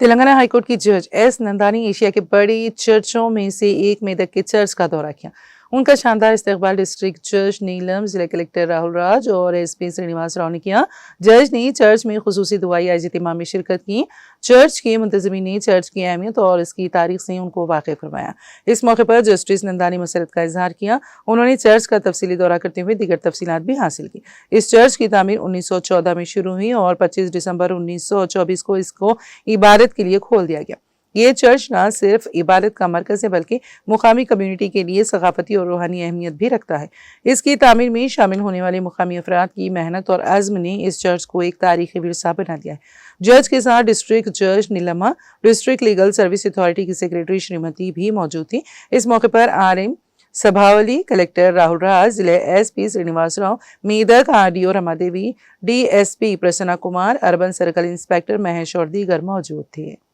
Telangana high court की जज S नंदानी Asia की बड़ी चर्चों में से एक मेदक के चर्च का दौरा किया। उनका शानदार इस्तकबाल डिस्ट्रिक्ट जज नीलम, जिला कलेक्टर राहुल राज और एसपी श्रीनिवास राव ने किया। जज ने चर्च में खुसूसी दुआई इज्तिमा में शिरकत की। चर्च के मुंतजमीन ने चर्च की अहमियत और इसकी तारीख से उनको वाकिफ करवाया। इस मौके पर जस्टिस नंदानी मसरत का इजहार किया। उन्होंने चर्च का तफसीली दौरा करते हुए दीगर तफसीलात भी हासिल की। इस चर्च की तामीर 1914 में शुरू हुई और 25 दिसंबर 1924 को इसको इबादत के लिए खोल दिया गया। ये चर्च न सिर्फ इबादत का मरकज है बल्कि मुकामी कम्युनिटी के लिए सकाफती और रूहानी अहमियत भी रखता है। इसकी तामीर में शामिल होने वाले मुकामी अफराद की मेहनत और अज़्म ने इस चर्च को एक तारीखी विरसा बना दिया है। जज के साथ डिस्ट्रिक्ट जज Neelma, district legal service authority की सेक्रेटरी श्रीमती भी मौजूद थी। इस मौके पर RM सभावली, कलेक्टर राहुल राज, जिले SP Srinivas Rao, Medak RDO Ramadevi, DSP Prasanna Kumar, urban circle inspector Mahesh और दीगर मौजूद थे।